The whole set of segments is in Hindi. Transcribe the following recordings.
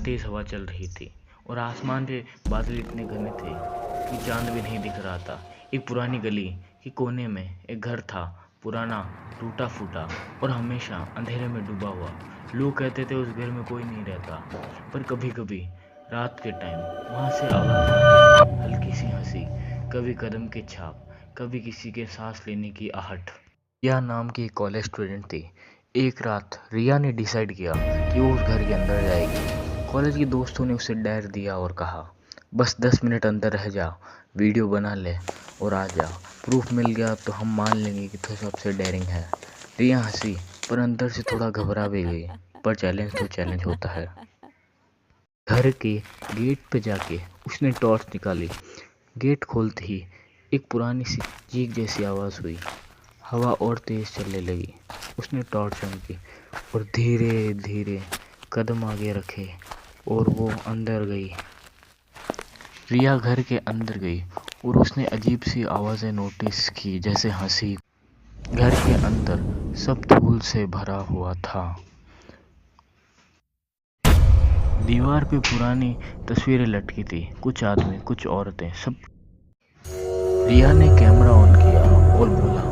तेज हवा चल रही थी और आसमान पे बादल इतने घने थे कि चांद भी नहीं दिख रहा था। एक पुरानी गली के कोने में एक घर था, पुराना, टूटा फूटा और हमेशा अंधेरे में डूबा हुआ। लोग कहते थे उस घर में कोई नहीं रहता, पर कभी कभी रात के टाइम वहां से आवाज आती थी, हल्की सी हंसी, कभी कदम की छाप, कभी किसी के सांस लेने की आहट। रिया नाम की एक कॉलेज स्टूडेंट थी। एक रात रिया ने डिसाइड किया कि वो उस घर के अंदर जाएगी। कॉलेज के दोस्तों ने उसे डर दिया और कहा, बस 10 मिनट अंदर रह जा, वीडियो बना ले और आ जा, प्रूफ मिल गया तो हम मान लेंगे कि तू सबसे डेयरिंग है। रिया हंसी, पर अंदर से थोड़ा घबरा भी गई। पर चैलेंज तो चैलेंज होता है। घर के गेट पे जाके उसने टॉर्च निकाली। गेट खोलते ही एक पुरानी सी चीख जैसी आवाज़ हुई। हवा और तेज चलने लगी। उसने टॉर्च ऑन की और धीरे धीरे कदम आगे रखे और वो अंदर गई। रिया घर के अंदर गई और उसने अजीब सी आवाज़ें नोटिस की, जैसे हंसी। घर के अंदर सब धूल से भरा हुआ था। दीवार पे पुरानी तस्वीरें लटकी थी, कुछ आदमी, कुछ औरतें, सब। रिया ने कैमरा ऑन किया और बोला,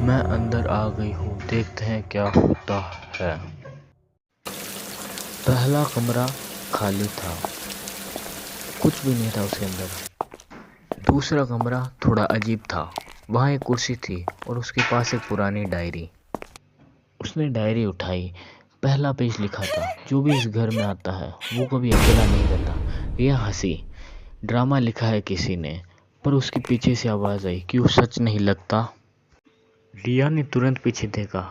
मैं अंदर आ गई हूँ, देखते हैं क्या होता है। पहला कमरा खाली था, कुछ भी नहीं था उसके अंदर। दूसरा कमरा थोड़ा अजीब था। वहाँ एक कुर्सी थी और उसके पास एक पुरानी डायरी। उसने डायरी उठाई। पहला पेज लिखा था, जो भी इस घर में आता है वो कभी अकेला नहीं रहता। रिया हंसी, ड्रामा लिखा है किसी ने। पर उसके पीछे से आवाज़ आई कि वो सच नहीं लगता। रिया ने तुरंत पीछे देखा,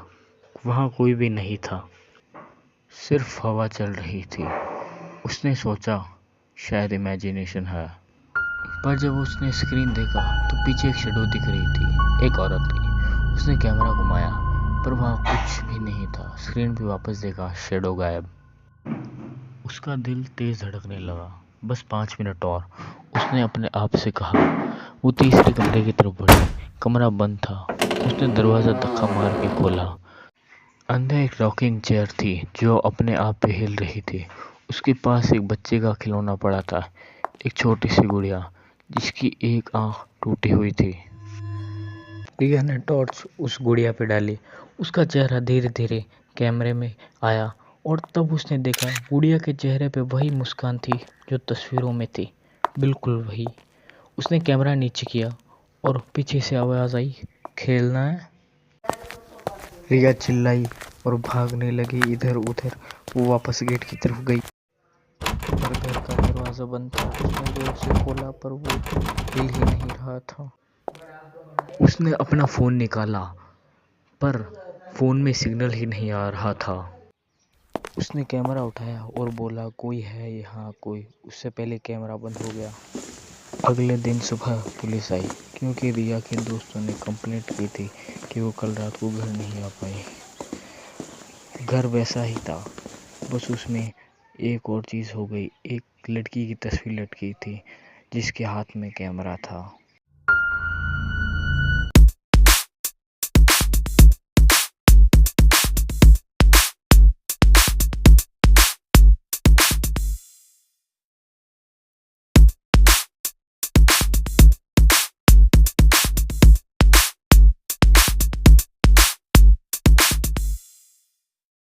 वहाँ कोई भी नहीं था, सिर्फ हवा चल रही थी। उसने सोचा शायद इमेजिनेशन है। पर जब उसने स्क्रीन देखा तो पीछे एक शैडो दिख रही थी, एक औरत की। उसने कैमरा घुमाया पर वहाँ कुछ भी नहीं था। स्क्रीन पे वापस देखा, शैडो गायब। उसका दिल तेज धड़कने लगा। बस 5 मिनट और, उसने अपने आप से कहा। वो तीसरे कमरे की तरफ बढ़ी। कमरा बंद था। उसने दरवाज़ा धक्का मार के खोला। अंदर एक रॉकिंग चेयर थी जो अपने आप पे हिल रही थी। उसके पास एक बच्चे का खिलौना पड़ा था, एक छोटी सी गुड़िया जिसकी एक आंख टूटी हुई थी। रिया ने टॉर्च उस गुड़िया पे डाली। उसका चेहरा धीरे धीरे कैमरे में आया और तब उसने देखा गुड़िया के चेहरे पे वही मुस्कान थी जो तस्वीरों में थी, बिल्कुल वही। उसने कैमरा नीचे किया और पीछे से आवाज़ आई, खेलना है। रिया चिल्लाई और भागने लगी इधर उधर। वो वापस गेट की तरफ गई पर घर का दरवाज़ा बंद था। उसने जोर से खोला पर वो हिल ही नहीं रहा था। उसने अपना फ़ोन निकाला पर फ़ोन में सिग्नल ही नहीं आ रहा था। उसने कैमरा उठाया और बोला, कोई है यहाँ कोई। उससे पहले कैमरा बंद हो गया। अगले दिन सुबह पुलिस आई क्योंकि रिया के दोस्तों ने कंप्लेंट की थी कि वो कल रात को घर नहीं आ पाई। घर वैसा ही था, बस उसमें एक और चीज़ हो गई। एक लड़की की तस्वीर लटकी थी जिसके हाथ में कैमरा था।